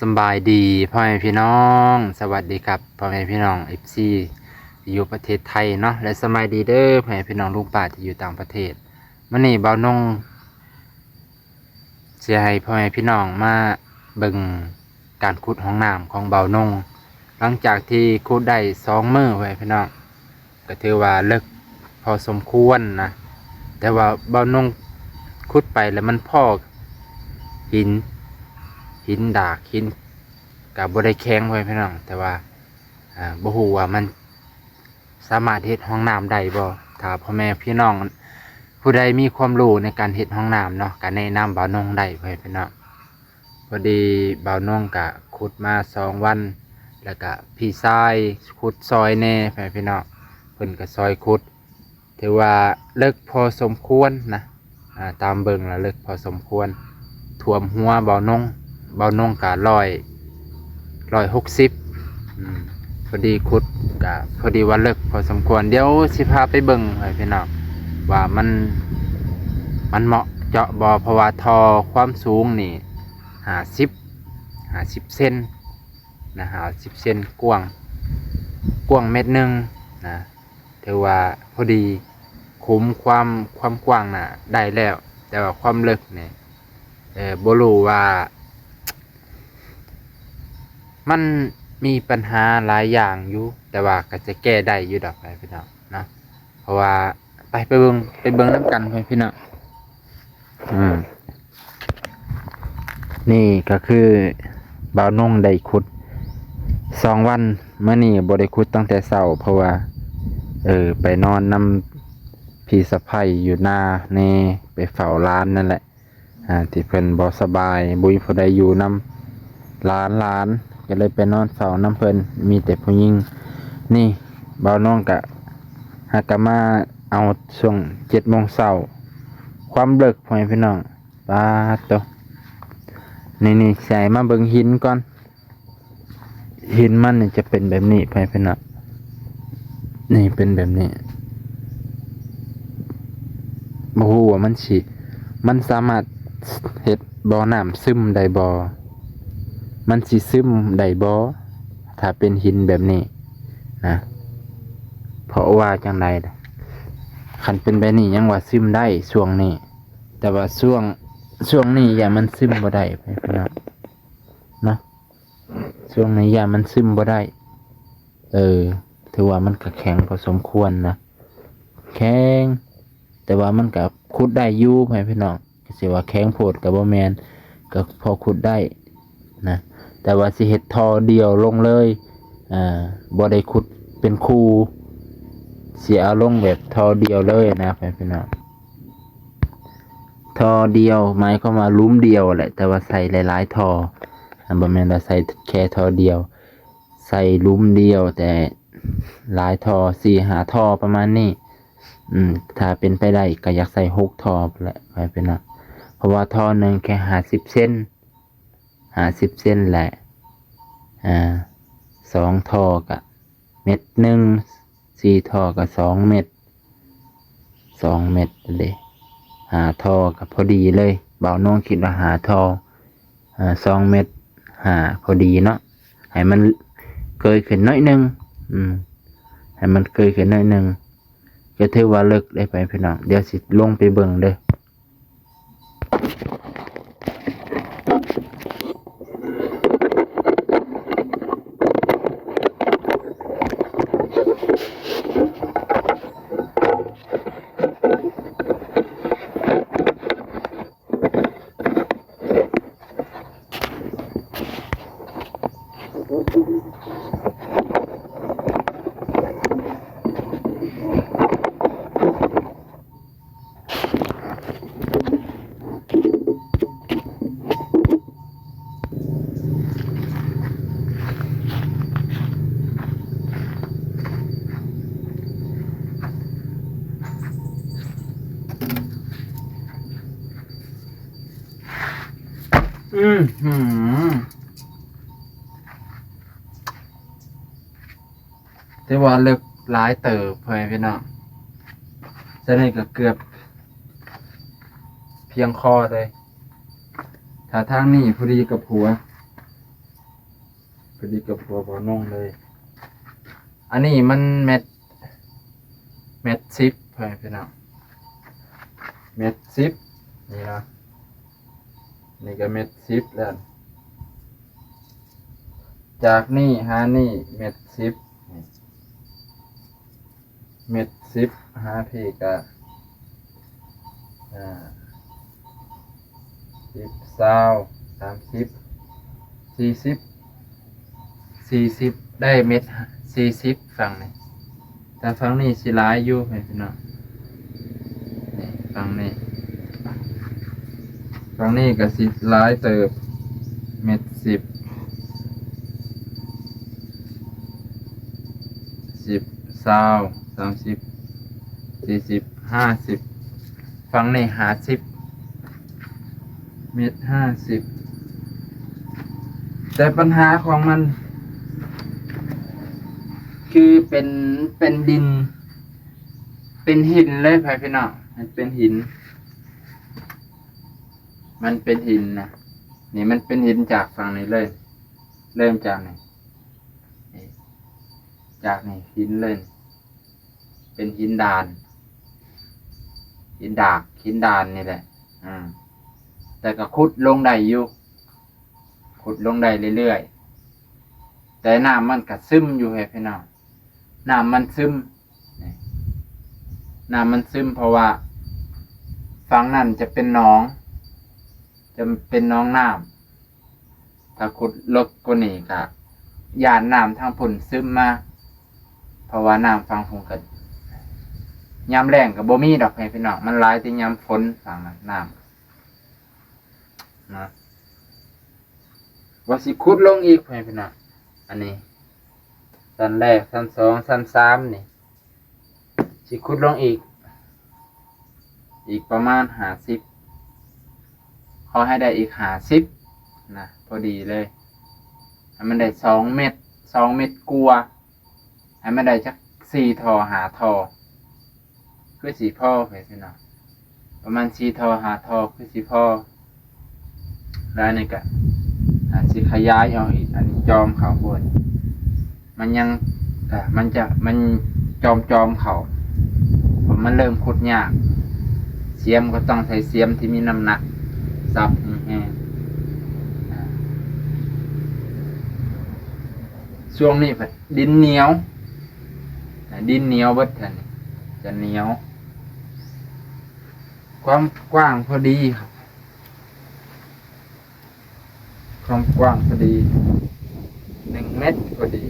สำบายดีพ่อแม่พี่น้องสวัสดีครับพ่อแม่พี่น้องเอฟซีที่อยู่ประเทศไทยเนาะและสบายดีเด้อพ่อแม่พี่น้องลุงป้าที่อยู่ต่างประเทศมื้อนี้บ่าวนงสิให้พ่อแม่พี่น้องมาเบิ่งการขุดห้องน้ำของบ่าวนงหลังจากที่ขุดได้2 มื้อพ่อแม่พี่น้องก็ถือว่าลึกพอสมควรนะแต่ว่าบ่าวนงขุดไปแล้วมันพอกหินดากหินกับบ่ได้แข็งไว้พี่น้องแต่ว่าบ่ฮู้ว่ามันสามารถเฮ็ดห้องน้ำได้บ่ถ้าพ่อแม่พี่น้องผู้ใดมีความรู้ในการเฮ็ดห้องน้ำเนาะก็แนะนำบ่าวนงได้พี่น้องพอดีบ่าวนงก็ขุดมา2 วันแล้วก็พี่ชายขุดซอยแน่พี่น้องเพิ่นก็ซอยขุดถือว่าเลิกพอสมควรนะตามเบิ่งแล้วเลิกพอสมควรท่วมหัวบ่าวนงก็160พอดีขุดก็พอดีว่าเลิกพอสมควรเดี๋ยวสิพาไปเบิ่งให้พี่น้องว่ามันเหมาะเจาะบ่เพราะว่าท่อความสูงนี่50เซนนะ50เซนกว้างเม็ดหนึ่งนะถือว่าพอดีคุ้มความกว้างน่ะได้แล้วแต่ว่าความลึกเนี่ยบ่รู้ว่ามันมีปัญหาหลายอย่างอยู่แต่ว่าก็จะแก้ได้อยู่ดอกพี่น้องนะเพราะว่าไปเบิ่งน้ำกันพี่น้องนี่ก็คือบ่าวนงได้ขุด2 วันเมื่อนี้บ่ได้ขุดตั้งแต่เช้าเพราะว่าไปนอนนำพี่สะใภ้อยู่หน้านี่ไปเฝ้าร้านนั่นแหละที่เพิ่นบ่สบายบุยผู้ใดอยู่นำร้านก็เลยไปนอนเฝ้าน้ำเพิ่นมีแต่ผู้หญิงนี่บ่าวนงก็หากมาเอาช่วง7 โมงเช้าความลึกพ่อแม่พี่น้องปาดโตนี่ใส่มาเบิ่งหินก่อนหินมันนี่จะเป็นแบบนี้พ่อแม่พี่น้องนี่เป็นแบบนี้บ่ฮู้ว่ามันสามารถเฮ็ดบ่อน้ำซึมได้บ่มันสิซึมได้บ่ถ้าเป็นหินแบบนี้นะเพราะว่าจังไดล่ะคันเป็นแบบนี้ยังว่าซึมได้ช่วงนี้แต่ว่าช่วงนี้อย่ามันซึมบ่ได้พี่น้องเนาะช่วงนี้อย่ามันซึมบ่ได้ถือว่ามันก็แข็งพอสมควรนะแข็งแต่ว่ามันก็ขุดได้อยู่พี่น้องก็สิว่าแข็งโพดก็บ่แม่นก็พอขุดได้นะแต่ว่าสิเฮ็ดท่อเดียวลงเลยบ่ได้ขุดเป็นคูสิเอาลงแบบท่อเดียวเลยนะพี่น้องท่อเดียวหมายความว่าหลุมเดียวแหละแต่ว่าใส่หลายๆท่อบ่แม่นว่าใส่แค่ท่อเดียวใส่หลุมเดียวแต่หลายท่อ4-5 ท่อประมาณนี้ถ้าเป็นไปได้ก็อยากใส่6 ท่อแหละพี่น้องเพราะว่าท่อหนึ่งแค่50 เซนแหละ2 ท่อก็1 เม็ด4 ท่อก็2 เม็ดเลย5 ท่อก็พอดีเลยบ่าวนงคิดว่า5 ท่อ2 เม็ดพอดีเนาะให้มันเกยขึ้นน้อยนึงให้มันเกยขึ้นน้อยนึงก็ถือว่าเลิกได้ไปพี่น้องเดี๋ยวสิลงไปเบิ่งเด้อแต่ว่าเลิกหลายเติบเพื่อนพี่น้องจะนี่ก็เกือบเพียงคอเลยถ้าทางนี้พอดีกับหัว พอดีกับหัวบ่อนงเลย อันนี้มันเม็ด10พี่น้องเม็ด10นี่นะนี่ก็เม็ด10แล้วจากนี่หานี่เม็ด10เม็ด10หาพี่ก็10 20 30 40ได้เม็ด40ฝั่งนี้แต่ฝั่งนี้สิหลายอยู่พี่น้องนี่ฝั่งนี้ก็สิหลายเติบเม็ด10 20 30 40 50ฝั่งนี้50เม็ด50แต่ปัญหาของมันคือเป็นดินเป็นหินเลยพี่น้องมันเป็นหินนะนี่มันเป็นหินจากฝั่งนี้เลยเริ่มจากนี่จากนี่หินเลยเป็นหินดานหินดานนี่แหละแต่ก็ขุดลงได้อยู่ขุดลงได้เรื่อยๆแต่น้ำมันก็ซึมอยู่พี่น้องน้ำมันซึมเพราะว่าฝั่งนั้นจะเป็นหนองน้ำถ้าขุดลึกกว่านี้ก็ย่านน้ำทางพุ่นซึมมาเพราะว่าน้ำฝั่งพุ่นก็ยามแล้งก็บ่มีดอกพี่น้องมันหลายแต่ยามฝนฝั่งนั้นน้ำนะว่าสิขุดลงอีกพี่น้องอันนี้ชั้นแรกชั้น2ชั้น3นี่สิขุดลงอีกประมาณ50เขาให้ได้อีก50นะพอดีเลยให้มันได้2 เม็ดกว่าให้มันได้จัก4 ทอ5 ทอคือสิพอพี่น้องประมาณ4 ทอ5 ทอคือสิพอแล้วนี่ก็สิขยายเอาอีกอันนี้จอมเขาพุ่นมันยังมันจอมเขาผมมันเริ่มขุดยากเสียมก็ต้องใช้เสียมที่มีน้ำหนักซับช่วงนี้ดินเหนียวเบิดทันจะเหนียวความกว้างพอดีครับความกว้างพอดี1 เมตรพอดี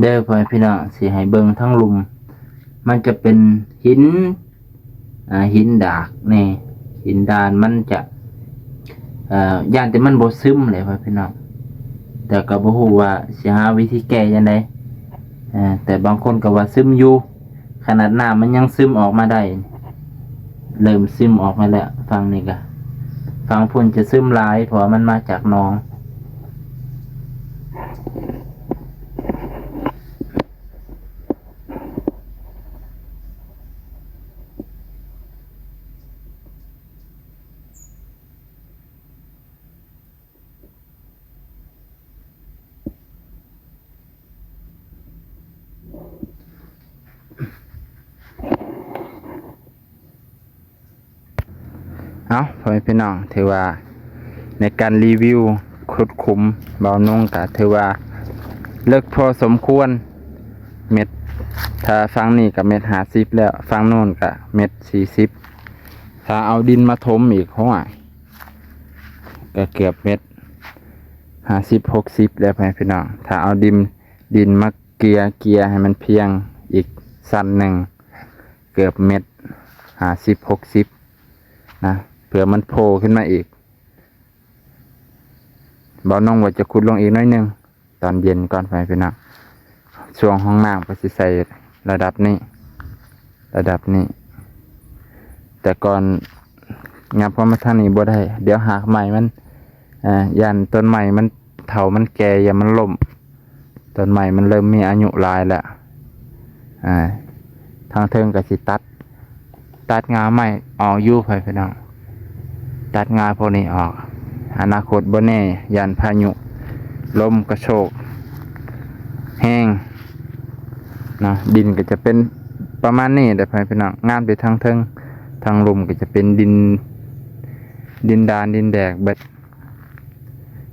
เด้อพ่อพี่น้องสิให้เบิ่งทั้งหลุมมันจะเป็นหินดากนี่หินดานมันจะย่านแต่มันบ่ซึมเลยพ่อพี่น้องแต่ก็บ่ฮู้ว่าสิหาวิธีแก้จังได๋แต่บางคนก็ว่าซึมอยู่ขนาดน้ำมันยังซึมออกมาได้เริ่มซึมออกมาแล้วฝั่งนี้ก็ฝั่งพุ่นจะซึมหลายเพราะมันมาจากหนองเอาพ่อพี่น้องถือว่าในการรีวิวขุดขุมเบานงก็ถือว่าเลิกพอสมควรเม็ดถ้าฝั่งนี้กับเม็ด50แล้วฝั่งโน้นกับเม็ด40ถ้าเอาดินมาถมอีกห้องก็เกือบเม็ด50-60แล้วพี่น้องถ้าเอาดินมาเกียให้มันเพียงอีกสั้นหนึ่งเกือบเม็ด50-60นะเผื่อมันโผล่ขึ้นมาอีกบ่าวน้องว่าจะขุดลงอีกน้อยนึงตอนเย็นก่อนไปพี่น้อง ช่วงห้องน้ำก็สิใส่ระดับนี้ แต่ก่อนงับเพราะมาทางนี้บ่ได้เดี๋ยวหากใหม่มันยันต้นใหม่มันเถามันแก่อย่ามันล่มต้นใหม่มันเริ่มมีอายุหลายแล้วทางเทิงก็สิตัดงาใหม่ออกอยู่ไปพี่น้องตัดงาพวกนี้ออกอนาคตบ่แน่ยันพายุลมกระโชกแห้งนะดินก็จะเป็นประมาณนี้แต่พี่น้องงามไปทางเทิงทางลมก็จะเป็นดินดานดินแดกเบิด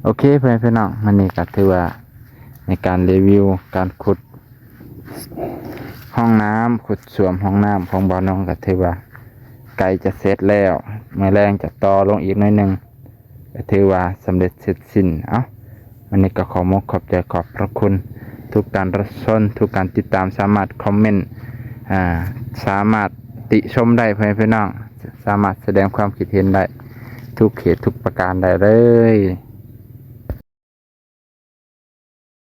โอเคพี่น้องมันนี่ก็ถือว่าในการรีวิวการขุดห้องน้ำขุดสวมห้องน้ำของบ่อน้องก็ถือว่าไก่จะเสร็จแล้วมื้อแรงจะต่อลงอีกหน่อยหนึ่งก็ถือว่าสำเร็จเสร็จสิ้นมันนี่ก็ขอบใจขอบพระคุณทุกการรับชมทุกการติดตามสามารถคอมเมนต์สามารถติชมได้พี่น้องสามารถแสดงความคิดเห็นได้ทุกเขตทุกประการได้เลย